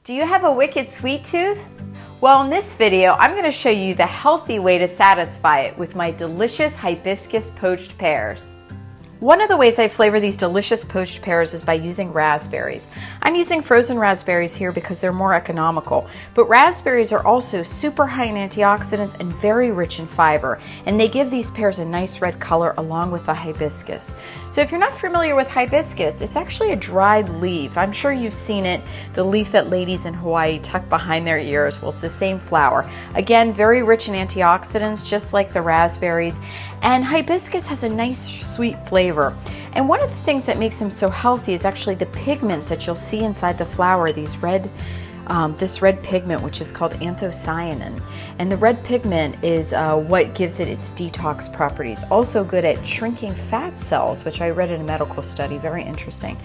Do you have a wicked sweet tooth? Well, in this video, I'm going to show you the healthy way to satisfy it with my delicious hibiscus poached pears. One of the ways I flavor these delicious poached pears is by using raspberries. I'm using frozen raspberries here because they're more economical, but raspberries are also super high in antioxidants and very rich in fiber, and they give these pears a nice red color along with the hibiscus. So if you're not familiar with hibiscus, it's actually a dried leaf. I'm sure you've seen it, the leaf that ladies in Hawaii tuck behind their ears. Well, it's the same flower. Again, very rich in antioxidants, just like the raspberries, and hibiscus has a nice sweet flavor. And one of the things that makes them so healthy is actually the pigments that you'll see inside the flower, these this red pigment, which is called anthocyanin. And the red pigment is what gives it its detox properties. Also good at shrinking fat cells, which I read in a medical study, very interesting.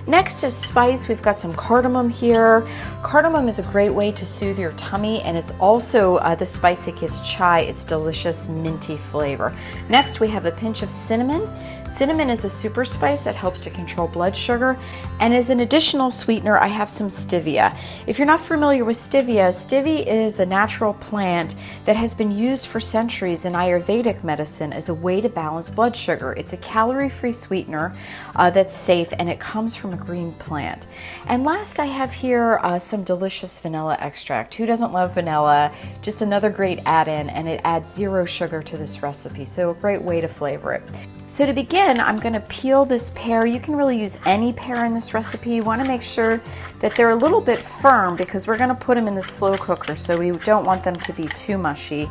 Next is spice. We've got some cardamom here. Cardamom is a great way to soothe your tummy, and it's also the spice that gives chai its delicious minty flavor. Next, we have a pinch of cinnamon. Cinnamon is a super spice that helps to control blood sugar, and as an additional sweetener, I have some stevia. If you're not familiar with stevia, stevia is a natural plant that has been used for centuries in Ayurvedic medicine as a way to balance blood sugar. It's a calorie-free sweetener that's safe, and it comes from a green plant. And last, I have here some delicious vanilla extract. Who doesn't love vanilla? Just another great add-in, and it adds 0 sugar to this recipe, so a great way to flavor it. So to begin, I'm going to peel this pear. You can really use any pear in this recipe. You want to make sure that they're a little bit firm because we're going to put them in the slow cooker, so we don't want them to be too mushy.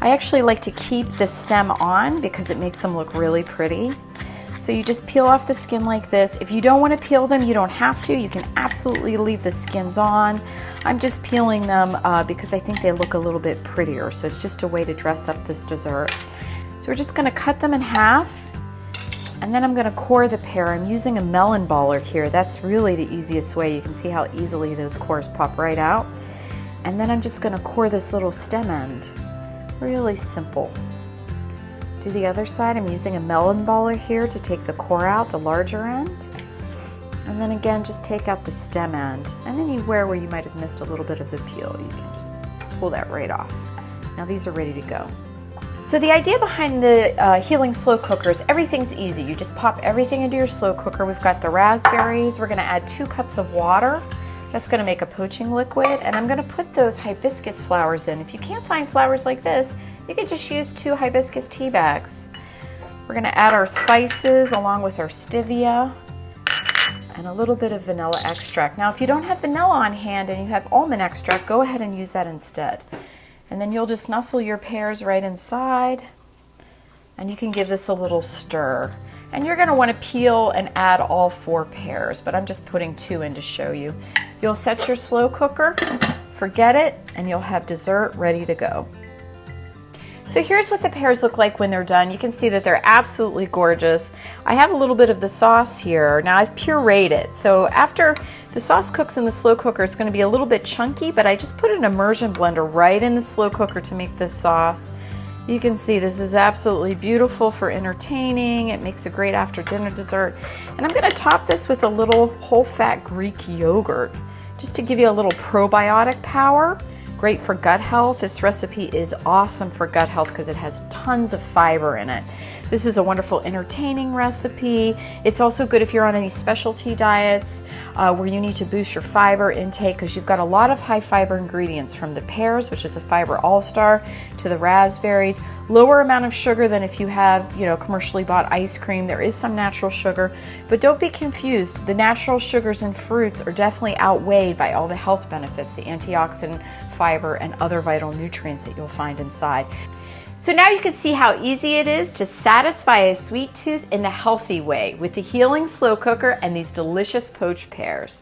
I actually like to keep the stem on because it makes them look really pretty. So you just peel off the skin like this. If you don't want to peel them, you don't have to. You can absolutely leave the skins on. I'm just peeling them because I think they look a little bit prettier. So it's just a way to dress up this dessert. So we're just going to cut them in half. And then I'm going to core the pear. I'm using a melon baller here. That's really the easiest way. You can see how easily those cores pop right out. And then I'm just going to core this little stem end. Really simple. Do the other side. I'm using a melon baller here to take the core out, the larger end. And then again, just take out the stem end. And anywhere where you might have missed a little bit of the peel, you can just pull that right off. Now these are ready to go. So the idea behind the healing slow cooker is everything's easy. You just pop everything into your slow cooker. We've got the raspberries. We're going to add 2 cups of water. That's going to make a poaching liquid. And I'm going to put those hibiscus flowers in. If you can't find flowers like this, you can just use 2 hibiscus tea bags. We're going to add our spices along with our stevia and a little bit of vanilla extract. Now, if you don't have vanilla on hand and you have almond extract, go ahead and use that instead. And then you'll just nuzzle your pears right inside, and you can give this a little stir. And you're going to want to peel and add all 4 pears, but I'm just putting 2 in to show you. You'll set your slow cooker, forget it, and you'll have dessert ready to go. So here's what the pears look like when they're done. You can see that they're absolutely gorgeous. I have a little bit of the sauce here. Now I've pureed it. So after the sauce cooks in the slow cooker, it's going to be a little bit chunky, but I just put an immersion blender right in the slow cooker to make this sauce. You can see this is absolutely beautiful for entertaining. It makes a great after dinner dessert. And I'm going to top this with a little whole fat Greek yogurt just to give you a little probiotic power. Great for gut health. This recipe is awesome for gut health because it has tons of fiber in it. This is a wonderful entertaining recipe. It's also good if you're on any specialty diets where you need to boost your fiber intake because you've got a lot of high fiber ingredients, from the pears, which is a fiber all-star, to the raspberries. Lower amount of sugar than if you have, commercially bought ice cream. There is some natural sugar, but don't be confused. The natural sugars in fruits are definitely outweighed by all the health benefits, the antioxidant, fiber, and other vital nutrients that you'll find inside. So now you can see how easy it is to satisfy a sweet tooth in the healthy way with the healing slow cooker and these delicious poached pears.